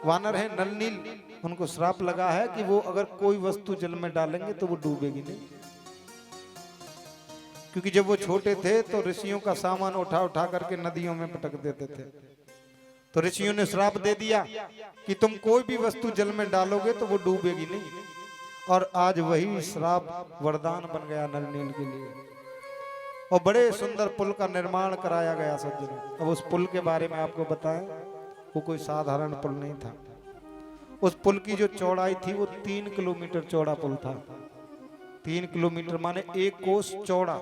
वानर हैं नल नील, उनको श्राप लगा है कि वो अगर कोई वस्तु जल में डालेंगे तो वो डूबेगी नहीं। क्योंकि जब वो छोटे थे तो ऋषियों का सामान उठा उठा करके नदियों में पटक देते थे। तो ऋषियों ने श्राप दे दिया कि तुम कोई भी वस्तु जल में डालोगे तो वो डूबेगी नहीं। और आज वही श्राप वरदान बन गया नल नील के लिए, और बड़े सुंदर पुल का निर्माण कराया गया सज्जनों। अब उस पुल के बारे में आपको बताएं, वो कोई साधारण पुल नहीं था। उस पुल की जो चौड़ाई थी वो 3 किलोमीटर चौड़ा पुल था। 3 किलोमीटर माने 1 कोस चौड़ा।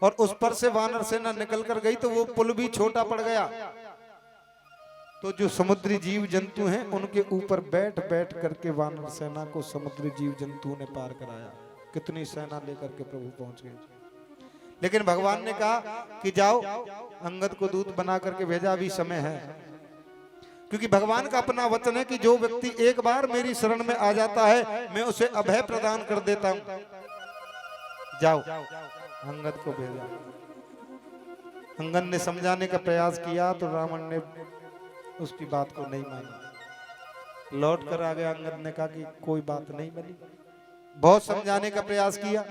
और उस पर से वानर सेना निकल कर गई तो वो पुल भी छोटा पड़ गया। तो जो समुद्री जीव जंतु हैं उनके ऊपर बैठ बैठ करके वानर सेना को समुद्री जीव जंतु ने पार कराया। कितनी सेना लेकर के प्रभु पहुंच गए। लेकिन भगवान ने कहा कि जाओ, अंगद को दूत बना करके भेजा, अभी समय है। क्योंकि भगवान का अपना वचन है कि जो व्यक्ति एक बार मेरी शरण में आ जाता है मैं उसे अभय प्रदान कर देता हूं। जाओ, अंगद को भेजा। अंगद ने समझाने का प्रयास किया तो रावण ने उसकी बात को नहीं माना। लौट कर आ गया। अंगद ने कहा कि कोई बात नहीं बनी। बहुत समझाने का प्रयास किया।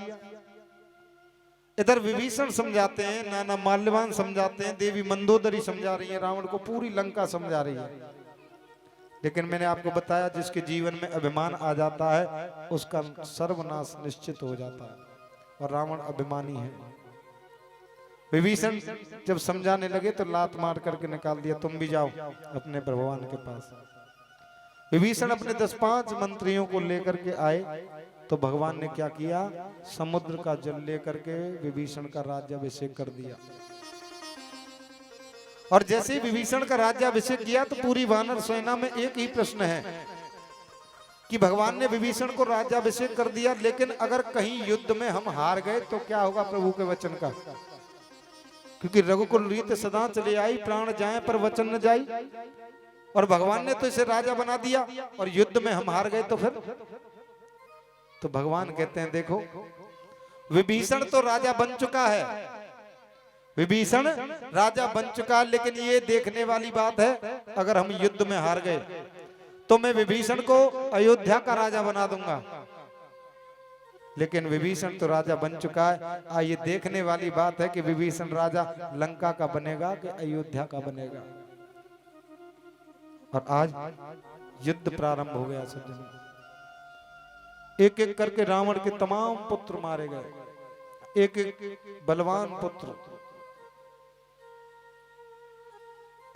इधर विभीषण समझाते हैं, नाना माल्यवान समझाते हैं, देवी मंदोदरी समझा रही है, रावण को पूरी लंका समझा रही है। लेकिन मैंने आपको बताया जिसके जीवन में अभिमान आ जाता है उसका सर्वनाश निश्चित हो जाता है, और रावण अभिमानी है। विभीषण जब समझाने लगे तो लात मार करके निकाल दिया, तुम भी जाओ अपने भगवान के पास। विभीषण अपने 10-5 मंत्रियों को लेकर के आए तो भगवान ने क्या किया, समुद्र का जल लेकर के विभीषण का राज्याभिषेक कर दिया। और जैसे ही विभीषण का राज्याभिषेक किया तो पूरी वानर सेना में एक ही प्रश्न है कि भगवान ने विभीषण को राज्याभिषेक कर दिया, लेकिन अगर कहीं युद्ध में हम हार गए तो क्या होगा प्रभु के वचन का। क्योंकि रघुकुल रीत सदा चले आई, प्राण जाए पर वचन न जाई। और भगवान ने तो इसे राजा बना दिया और युद्ध में हम हार गए तो फिर। तो भगवान कहते हैं देखो, विभीषण तो राजा बन चुका है, विभीषण राजा बन चुका है, लेकिन ये देखने वाली बात है अगर हम युद्ध में हार गए तो मैं विभीषण को अयोध्या का राजा बना दूंगा। लेकिन विभीषण तो राजा बन चुका है। ये देखने वाली बात है कि विभीषण राजा लंका का बनेगा कि अयोध्या का बनेगा। और आज युद्ध प्रारंभ हो गया सज्जनों। एक एक करके रावण के तमाम पुत्र मारे गए, एक एक बलवान पुत्र,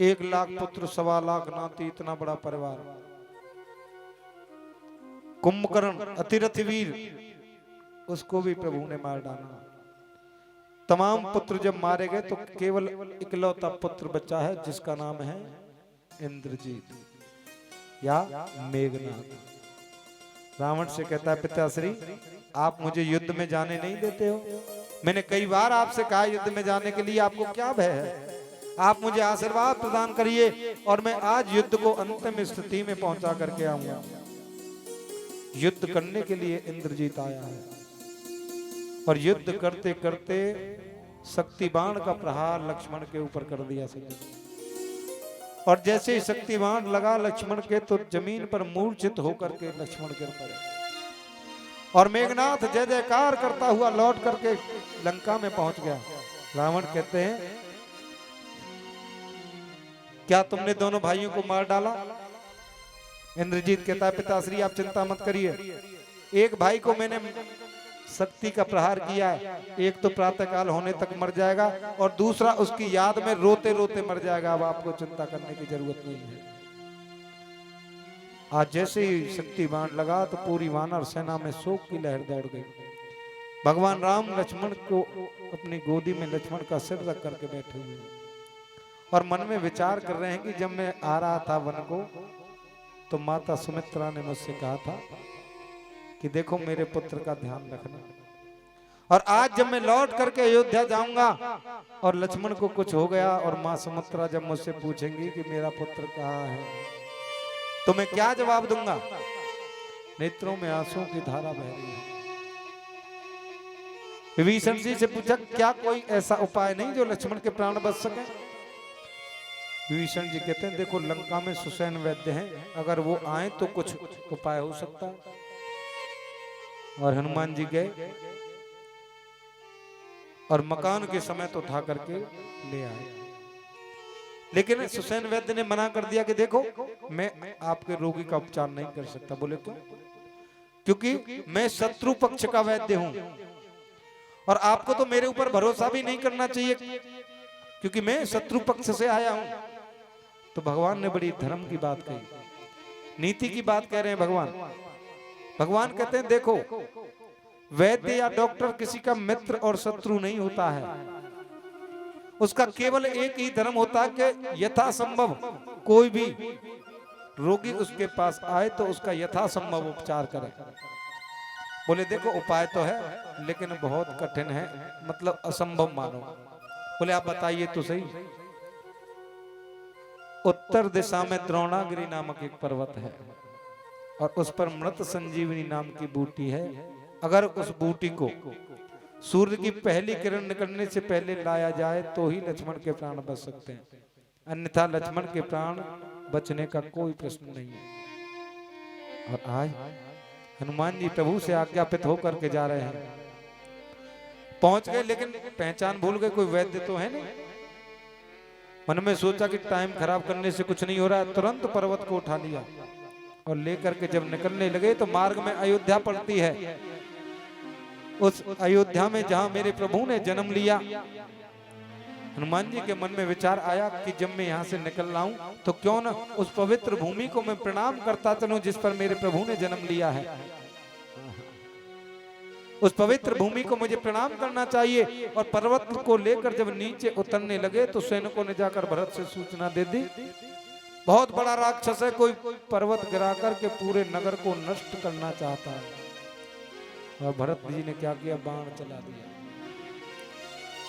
1 लाख पुत्र, 1.25 लाख नाती, इतना बड़ा परिवार। कुंभकर्ण अतिरथ वीर, उसको भी प्रभु ने मार डाला। तमाम पुत्र जब मारे गए तो केवल इकलौता पुत्र बचा है जिसका नाम है इंद्रजीत या मेघनाद। रावण से कहता है पिताश्री आप मुझे युद्ध में जाने नहीं देते हो, मैंने कई बार आपसे कहा युद्ध में जाने के लिए, आपको क्या भय है? आप मुझे आशीर्वाद प्रदान करिए और मैं आज युद्ध को अंतिम स्थिति में पहुंचा करके आऊंगा। युद्ध करने के लिए इंद्रजीत आया है और युद्ध करते करते शक्ति बाण का प्रहार लक्ष्मण के ऊपर कर दिया। और जैसे ही शक्ति बाण लगा लक्ष्मण के तो जमीन पर मूर्छित होकर के लक्ष्मण गिर पड़े। और मेघनाथ जय जयकार करता हुआ लौट करके लंका में पहुंच गया। रावण कहते हैं क्या तुमने दोनों भाइयों को मार डाला? इंद्रजीत कहता है पिताश्री आप चिंता मत करिए, एक भाई को मैंने शक्ति का प्रहार किया है, एक तो प्रातःकाल होने तक मर जाएगा और दूसरा उसकी याद में रोते रोते मर जाएगा। अब आपको चिंता करने की जरूरत नहीं है। आज जैसे ही शक्ति बाण लगा तो पूरी वानर सेना में शोक की लहर दौड़ गई। भगवान राम लक्ष्मण को अपनी गोदी में लक्ष्मण का सिर रख करके बैठे हुए और मन में विचार कर रहे हैं कि जब मैं आ रहा था वन को तो माता सुमित्रा ने मुझसे कहा था कि देखो मेरे पुत्र का ध्यान रखना। और आज जब मैं लौट करके अयोध्या जाऊंगा और लक्ष्मण को कुछ हो गया और मां सुमित्रा जब मुझसे पूछेंगी कि मेरा पुत्र कहाँ है तो मैं क्या जवाब दूंगा? नेत्रों में आंसुओं की धारा बह रही है। विभीषण जी से पूछा क्या कोई ऐसा उपाय नहीं जो लक्ष्मण के प्राण बच सके? विभीषण जी कहते हैं देखो लंका में सुसैन वैद्य हैं, अगर वो आए तो कुछ उपाय हो सकता है। और हनुमान जी गए और मकान के समय तो उठा करके ले आए। लेकिन सुसैन वैद्य ने मना कर दिया कि देखो मैं आपके रोगी का उपचार नहीं कर सकता। बोले क्यों? क्योंकि मैं शत्रु पक्ष का वैद्य हूं और आपको तो मेरे ऊपर भरोसा भी नहीं करना चाहिए क्योंकि मैं शत्रु पक्ष से आया हूं। तो भगवान ने बड़ी धर्म की बात कही, नीति की बात कह रहे हैं भगवान। भगवान कहते हैं देखो वैद्य या डॉक्टर किसी का मित्र और शत्रु नहीं होता है, उसका केवल एक ही धर्म होता है कि यथासंभव कोई भी रोगी उसके पास आए तो उसका यथासंभव उपचार करे। बोले देखो उपाय तो है लेकिन बहुत कठिन है, मतलब असंभव मानो। बोले आप बताइए तो सही। उत्तर दिशा में द्रोणागिरी नामक एक पर्वत है और उस पर मृत संजीवनी नाम की बूटी है। अगर उस बूटी को सूर्य की पहली किरण निकलने से पहले लाया जाए तो ही लक्ष्मण के प्राण बच सकते हैं, अन्यथा लक्ष्मण के प्राण बचने का कोई प्रश्न नहीं है। और आज हनुमान जी प्रभु से आज्ञापित होकर के जा रहे हैं, पहुंच गए लेकिन पहचान भूल गए, कोई वैद्य तो है नहीं। मन में सोचा कि टाइम खराब करने से कुछ नहीं हो रहा है, तुरंत पर्वत को उठा लिया और लेकर के जब निकलने लगे तो मार्ग में अयोध्या पड़ती है। उस अयोध्या में जहां मेरे प्रभु ने जन्म लिया, हनुमान जी के मन में विचार आया कि जब मैं यहाँ से निकल रहा हूं तो क्यों न उस पवित्र भूमि को मैं प्रणाम करता चलूं जिस पर मेरे प्रभु ने जन्म लिया है। उस पवित्र भूमि को मुझे प्रणाम करना चाहिए। और पर्वत को लेकर जब नीचे उतरने लगे तो सैनिकों ने जाकर भरत से सूचना दे दी, बहुत बड़ा राक्षस है, कोई पर्वत गिरा करके पूरे नगर को नष्ट करना चाहता है। और भरत जी ने क्या किया, बाण चला दिया।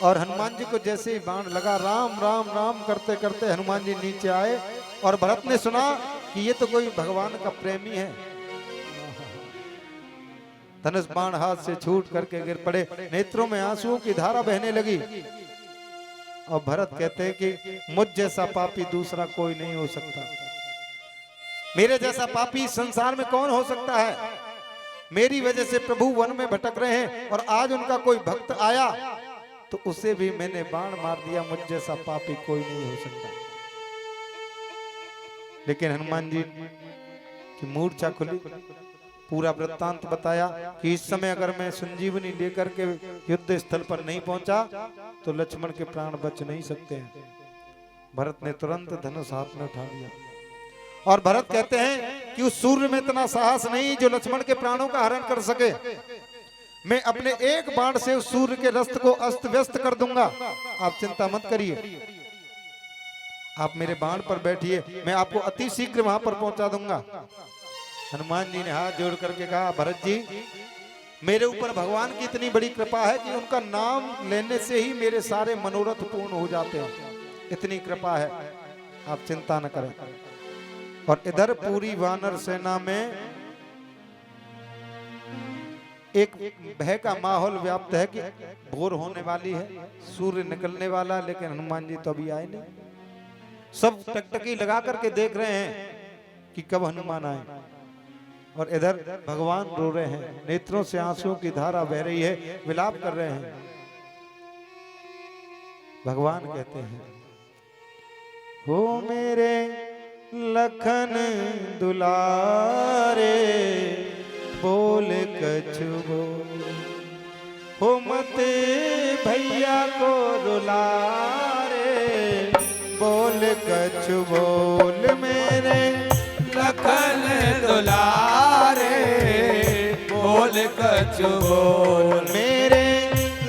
और हनुमान जी को जैसे ही बाण लगा, राम राम राम करते करते हनुमान जी नीचे आए और भरत ने सुना कि ये तो कोई भगवान का प्रेमी है। धनुष बाण हाथ से छूट करके गिर पड़े, नेत्रों में आंसुओं की धारा बहने लगी। और भरत कहते हैं कि मुझ जैसा पापी दूसरा कोई नहीं हो सकता, मेरे जैसा पापी संसार में कौन हो सकता है। मेरी वजह से प्रभु वन में भटक रहे हैं और आज उनका कोई भक्त आया तो उसे भी मैंने बाण मार दिया, मुझ जैसा पापी कोई नहीं हो सकता। लेकिन हनुमान जी की मूर्छा खुली, पूरा वृत्तांत बताया कि इस समय अगर मैं संजीवनी लेकर के युद्ध स्थल पर नहीं पहुंचा तो लक्ष्मण के प्राण बच नहीं सकते हैं। भरत ने तुरंत धनुष हाथ में उठा लिया और भरत कहते हैं कि उस सूर्य में इतना साहस नहीं जो लक्ष्मण के प्राणों का हरण कर सके। मैं अपने एक बाण से उस सूर्य के रस्त को अस्त व्यस्त कर दूंगा, आप चिंता मत करिए, आप मेरे बाण पर बैठिए, मैं आपको अति शीघ्र वहां पर पहुंचा दूंगा। हनुमान जी ने हाथ जोड़ करके कहा, भरत जी मेरे ऊपर भगवान की इतनी बड़ी कृपा है कि उनका नाम लेने से ही मेरे सारे मनोरथ पूर्ण हो जाते हैं, इतनी कृपा है, आप चिंता न करें। और इधर पूरी वानर सेना में एक भय का माहौल व्याप्त है कि भोर होने वाली है, सूर्य निकलने वाला, लेकिन हनुमान जी तो अभी आए नहीं। सब टकटकी लगा करके देख रहे हैं कि कब हनुमान आए। और इधर भगवान रो रहे हैं, नेत्रों से आंसुओं की धारा बह रही है, विलाप कर रहे हैं। भगवान कहते हैं, हो मेरे लखन दुलारे बोल कछु बोल, हो मत भैया को रुला रे बोल कछु बोल, मेरे लखन दुलारे बोल कछु बोल, मेरे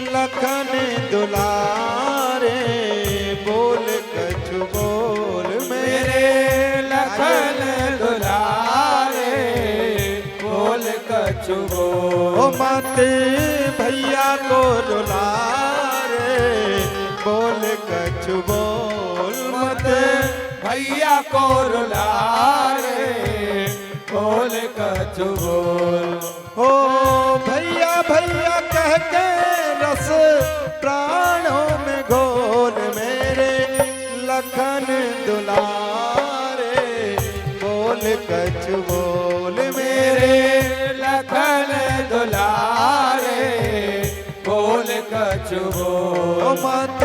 लखन दुलारे बोल कछु बोल, मेरे लखन दुलारे बोल कछु बोल, ओ मत भैया को रुला रे बोल कछु बोल, मत भैया को रुला रे बोल कछु बोल। ओ भैया भैया कह के रस प्राणों में घोल, मेरे लखन दुलारे कछु ओ बोल। मत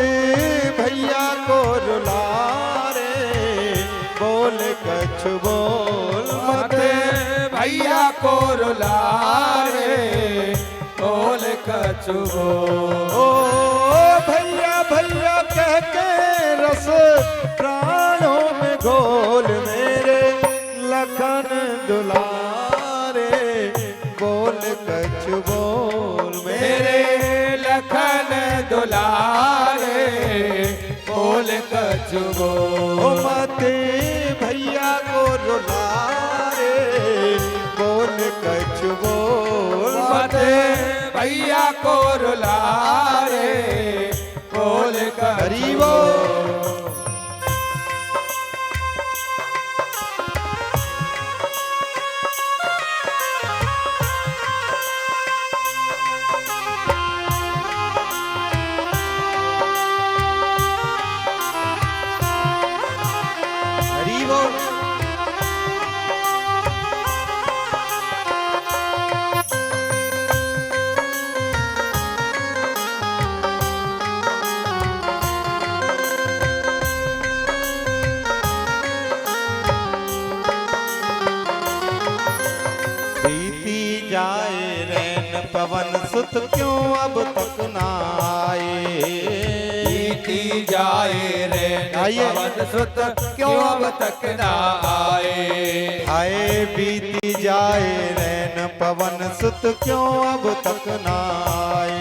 भैया को रुला रे बोल कछु बोल। मत भैया को रुला रे बोल कछु बोल। ओ भैया भैया कह के रस प्राणों में घोल मेरे लखन दुलारे बोल कछु बोल मेरे लखन दुलारे बोल कछु बोल। ओ मत भैया को रुला रे बोल कछु बोल। मत भैया को रुला रे बोल कछु हरि बोल। हरि बोल। बीती जाए रैन पवन सुत क्यों अब तक ना आए। बीती जाए रे आइए। पवन सुत क्यों अब तक ना आए। आए बीती जाए रैन पवन सुत क्यों अब तक ना आए।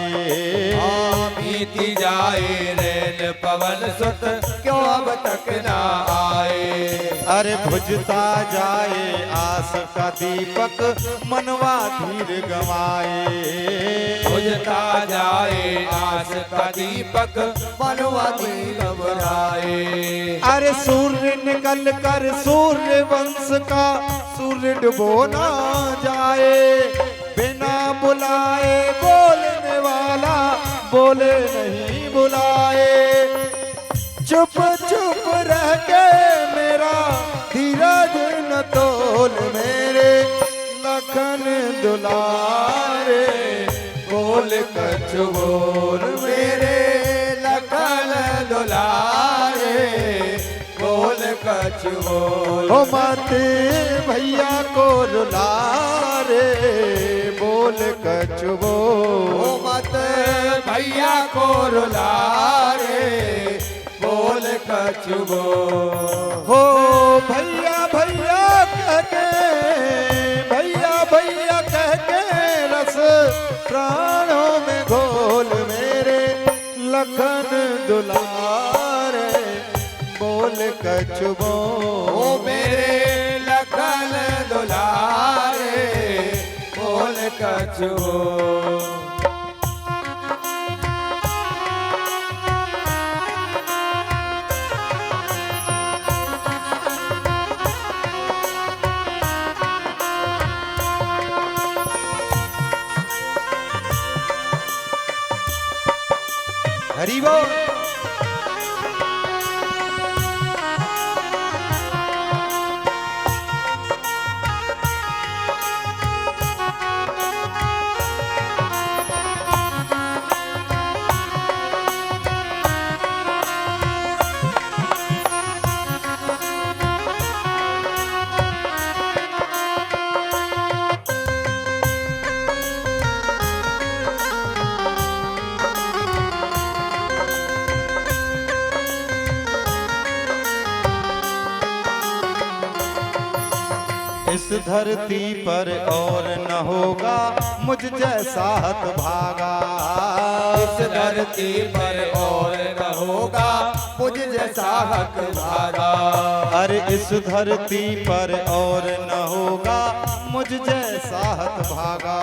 बीती जाए रे पवन सुत क्यों अब तक ना आए। अरे बुझता जाए आस का दीपक मनवा धीर गवाए। बुझता जाए आस का दीपक मनवा दी घबराए। अरे सूर्य निकल कर सूर्य वंश का सूर्य डुबो ना जाए। बिना बुलाए बोलने वाला बोले नहीं बुलाए। चुप चुप रह के मेरा धीरज न तोल मेरे लखन दुलारे बोल कछु बोल मेरे लखन दुलारे बोल कछु बोल। ओ मत भैया को रुला रे बोल कछु बोल। ओ मत भैया को रुला रे बोल कछु बोल। हो भैया भैया कह के भैया भैया कह के रस प्राणों में घोल मेरे लखन दुलारे बोल कछु बोल। ओ मेरे लखन दुलारे बोल कछु बोल। हरि बोल। इस धरती पर और न होगा मुझ जैसा हत भागा। इस धरती पर और न होगा मुझ जैसा हक भागा। अरे इस धरती पर और न होगा मुझ जैसा हत भागा।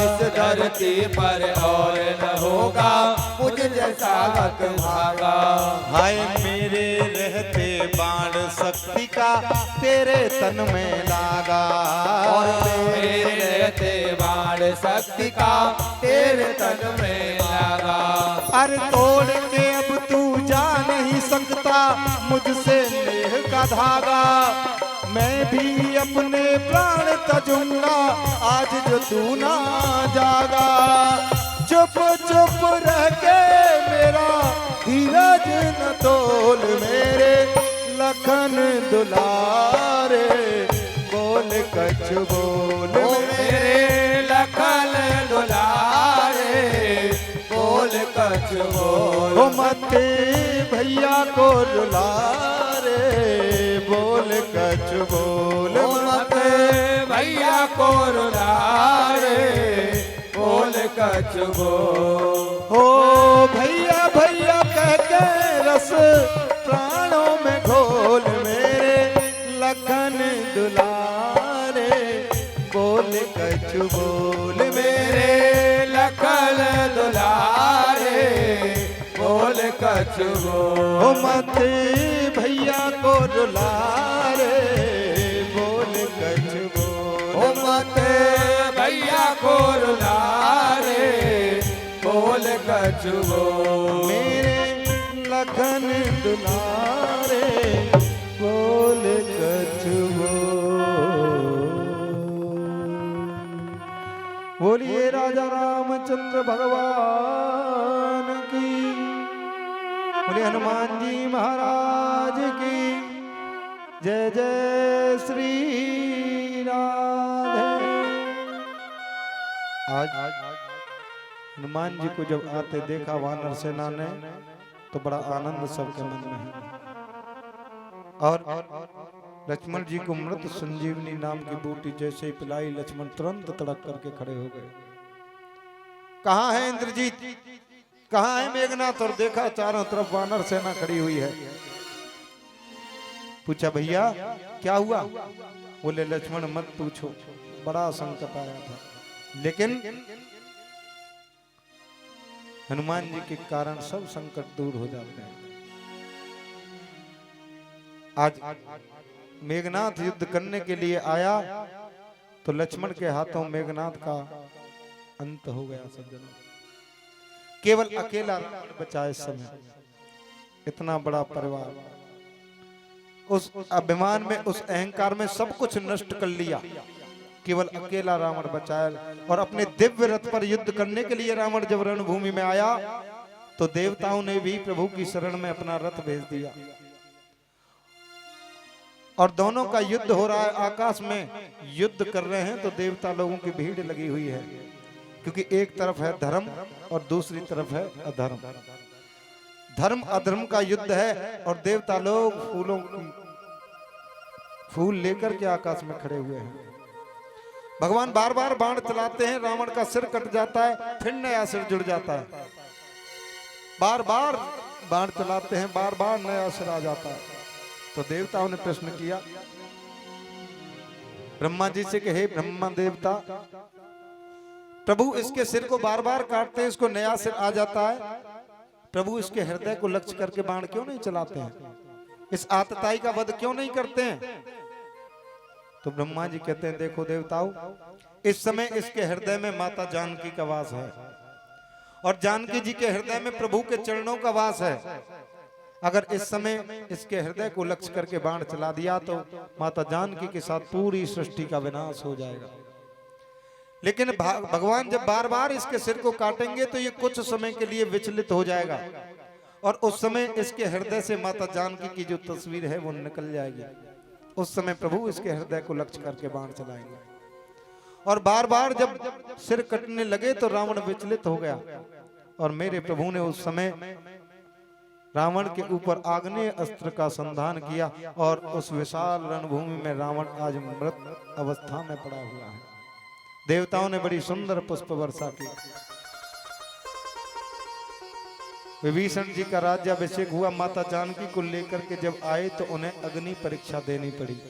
इस धरती पर और न होगा मुझ जैसा हक भागा। हाय मेरे रहते बाण शक्ति का तेरे तन में लागा। और मेरे रहते बाण शक्ति का तेरे तन में लगा। अरे तोड़ के अब तू जा नहीं सकता मुझसे नेह का धागा। मैं भी अपने प्राण तजूंगा आज जो तू ना जागा। चुप चुप रह के मेरा धीरज न तोल मेरे लखन दुलारे बोल कछ बोल ओ मेरे लखन दुलारे बोल कछ बोल। ओ मते भैया को रुला रे बोल कछ बोल ओ मते भैया को रुला रे बोल कछ बोल। हो भैया भैया कह के रस प्राणों में घोल मेरे लखन दुलारे बोल कछ बोल मेरे लखन दुलारे बोल कछ बोल। ओ मते भैया को रुला रे बोल कछ बोल। ओ मते भैया को रुला रे बोल कछ बोल। मेरे लखन दुलारे बोल कछ बोल। बोलिए राजा रामचंद्र भगवान की, बोलिए हनुमान जी महाराज की जय जय श्री राधे। आज हनुमान जी को जब आते देखा वानर सेना ने तो बड़ा आनंद सबके मन में है। और लक्ष्मण जी को मृत संजीवनी नाम की बूटी जैसे ही पिलाई, लक्ष्मण तुरंत तड़क करके खड़े हो गए। कहाँ है इंद्रजीत, कहाँ है मेघनाथ? और देखा चारों तरफ वानर सेना खड़ी हुई है। पूछा भैया क्या हुआ? बोले लक्ष्मण मत पूछो, बड़ा संकट आया था, लेकिन हनुमान जी के कारण सब संकट दूर हो जाते हैं। आज मेघनाथ युद्ध करने के लिए आया तो लक्ष्मण के हाथों मेघनाथ का अंत हो गया। सज्जनों, केवल अकेला रावण बचा इस समय। इतना बड़ा परिवार, उस अभिमान में, उस अहंकार में सब कुछ नष्ट कर लिया, केवल अकेला रावण बचाया। और अपने दिव्य रथ पर युद्ध करने के लिए रावण जब रणभूमि में आया तो देवताओं ने भी प्रभु की शरण में अपना रथ भेज दिया और दोनों का युद्ध हो रहा है। आकाश में युद्ध कर रहे हैं तो देवता लोगों की भीड़ लगी हुई है, क्योंकि एक तरफ है धर्म और दूसरी तरफ है अधर्म। धर्म अधर्म का युद्ध है और देवता लोग फूल लेकर के आकाश में खड़े हुए हैं। भगवान बार बार बाण चलाते हैं, रावण का सिर कट जाता है, फिर नया सिर जुड़ जाता है। बार बार बाण चलाते हैं, बार बार नया सिर आ जाता है। तो देवताओं ने प्रश्न किया ब्रह्मा जी से कि हे ब्रह्मा देवता, प्रभु इसके सिर को बार बार काटते हैं, इसको नया सिर आ जाता है, प्रभु इसके हृदय को लक्ष्य करके बाण क्यों नहीं चलाते हैं? इस आतताई का वध क्यों नहीं करते हैं? तो ब्रह्मा जी कहते हैं देखो देवताओं, इस समय इसके हृदय में माता जानकी का वास है और जानकी जी के हृदय में प्रभु के चरणों का वास है। अगर इस समय इसके हृदय को लक्ष्य करके बाण चला दिया तो माता जानकी के साथ पूरी सृष्टि का विनाश हो जाएगा। लेकिन भगवान जब बार बार इसके सिर को काटेंगे तो ये कुछ समय के लिए विचलित हो जाएगा और उस समय इसके हृदय से माता जानकी की जो तस्वीर है वो निकल जाएगी। उस समय प्रभु इसके हृदय को लक्ष्य करके बाण चलाएंगे। और बार बार जब सिर कटने लगे तो रावण विचलित हो गया और मेरे प्रभु ने उस समय रावण के ऊपर आग्नेय अस्त्र का संधान किया और उस विशाल रणभूमि में रावण आज मृत अवस्था में पड़ा हुआ है। देवताओं ने बड़ी सुंदर पुष्प वर्षा की। विभीषण जी का राज्याभिषेक हुआ, माता जानकी को लेकर के जब आए तो उन्हें अग्नि परीक्षा देनी पड़ी।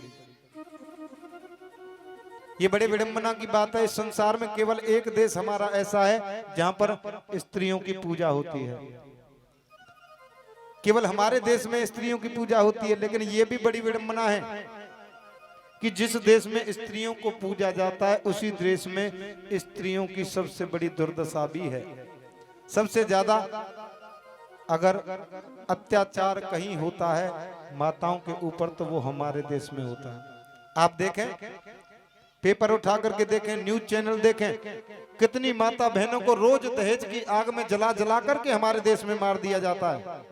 ये बड़े विडंबना की बात है। इस संसार में केवल एक देश हमारा ऐसा है जहां पर स्त्रियों की पूजा होती है। केवल हमारे देश में स्त्रियों की पूजा होती है। लेकिन ये भी बड़ी विडंबना है कि जिस देश में स्त्रियों को पूजा जाता है उसी देश में स्त्रियों की सबसे बड़ी दुर्दशा भी है। सबसे ज्यादा अगर अत्याचार कहीं होता है माताओं के ऊपर तो वो हमारे देश में होता है। आप देखें पेपर उठा करके देखें, न्यूज चैनल देखें, कितनी माता बहनों को रोज दहेज की आग में जला जला करके हमारे देश में मार दिया जाता है।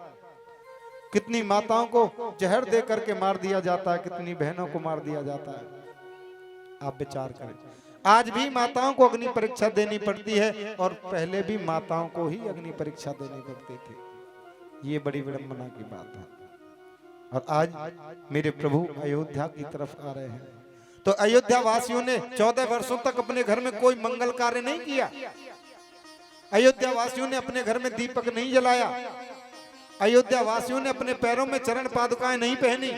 कितनी माताओं को जहर दे करके मार दिया जाता है, कितनी बहनों को मार दिया जाता है। आप विचार करें, आज भी माताओं को अग्नि परीक्षा देनी पड़ती है और पहले भी माताओं को ही अग्नि परीक्षा देनी पड़ती थी। ये बड़ी विडंबना की बात है। और आज मेरे प्रभु अयोध्या की तरफ आ रहे हैं, तो अयोध्या वासियों ने 14 वर्षों तक अपने घर में कोई मंगल कार्य नहीं किया। अयोध्या वासियों ने अपने घर में दीपक नहीं जलाया। अयोध्या वासियों ने अपने पैरों में चरण पादुकाएं नहीं पहनी।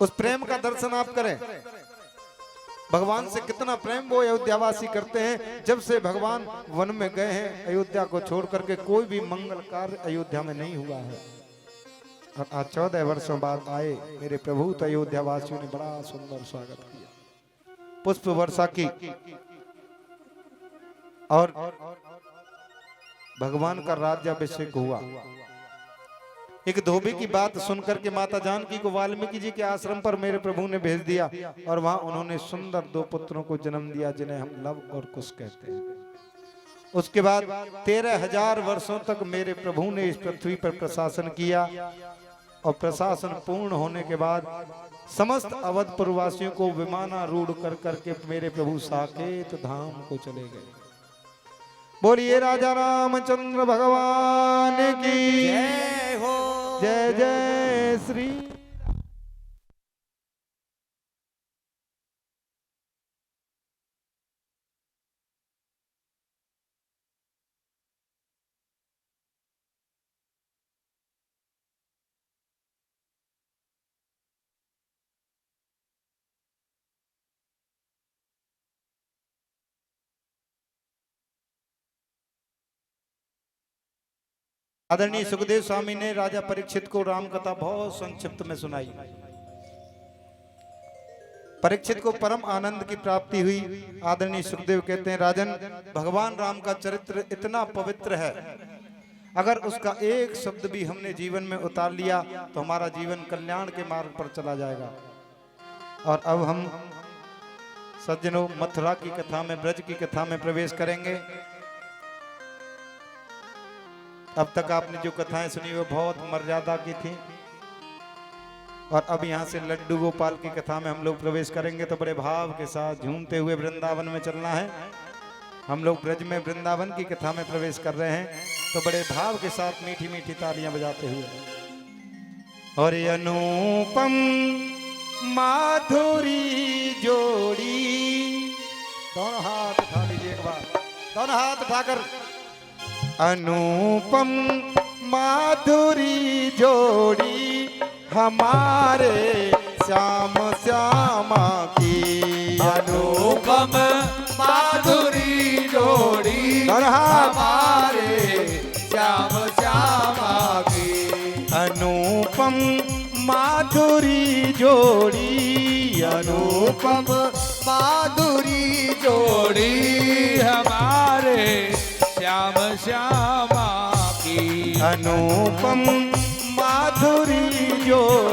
उस प्रेम का दर्शन आप करें, भगवान से कितना प्रेम वो अयोध्यावासी करते हैं। जब से भगवान वन में गए हैं, अयोध्या को छोड़ करके कोई भी मंगल कार्य अयोध्या में नहीं हुआ है। और आज 14 वर्षों बाद आए मेरे प्रभु, तो अयोध्या वासियों ने बड़ा सुंदर स्वागत किया, पुष्प वर्षा की। और भगवान का राज्याभिषेक हुआ। एक धोबी की बात सुनकर के माता जानकी को वाल्मीकि जी के आश्रम पर मेरे प्रभु ने भेज दिया और वहां उन्होंने सुंदर 2 पुत्रों को जन्म दिया, जिन्हें हम लव और कुश कहते हैं। उसके बाद 13,000 वर्षों तक मेरे प्रभु ने इस पृथ्वी पर प्रशासन किया और प्रशासन पूर्ण होने के बाद समस्त अवधपुर वासियों को विमानारूढ़ कर करके मेरे प्रभु साकेत धाम को चले गए। बोलिए राजा रामचंद्र भगवान की जय हो। जय जय श्री। आदरणीय सुखदेव स्वामी ने राजा परीक्षित को राम कथा बहुत संक्षिप्त में सुनाई। परीक्षित को परम आनंद की प्राप्ति हुई। आदरणीय सुखदेव कहते हैं, राजन, भगवान राम का चरित्र इतना पवित्र है, अगर उसका एक शब्द भी हमने जीवन में उतार लिया तो हमारा जीवन कल्याण के मार्ग पर चला जाएगा। और अब हम सज्जनों मथुरा की कथा में, ब्रज की कथा में प्रवेश करेंगे। अब तक आपने जो कथाएं सुनी वो बहुत मर्यादा की थी, और अब यहाँ से लड्डू गोपाल की कथा में हम लोग प्रवेश करेंगे। तो बड़े भाव के साथ झूमते हुए वृंदावन में चलना है। हम लोग ब्रज में वृंदावन की कथा में प्रवेश कर रहे हैं, तो बड़े भाव के साथ मीठी मीठी तालियां बजाते हुए। और ये अनुपम माधुरी जोड़ी, दोनों हाथ उठा लीजिए एक बार, दोनों हाथ उठाकर। अनुपम माधुरी जोड़ी हमारे श्याम श्यामा की। अनुपम माधुरी जोड़ी हमारे श्याम श्यामा की। अनुपम माधुरी जोड़ी, अनुपम माधुरी जोड़ी हमारे श्याम श्यामा की। अनुपम माधुरी जोड़ी।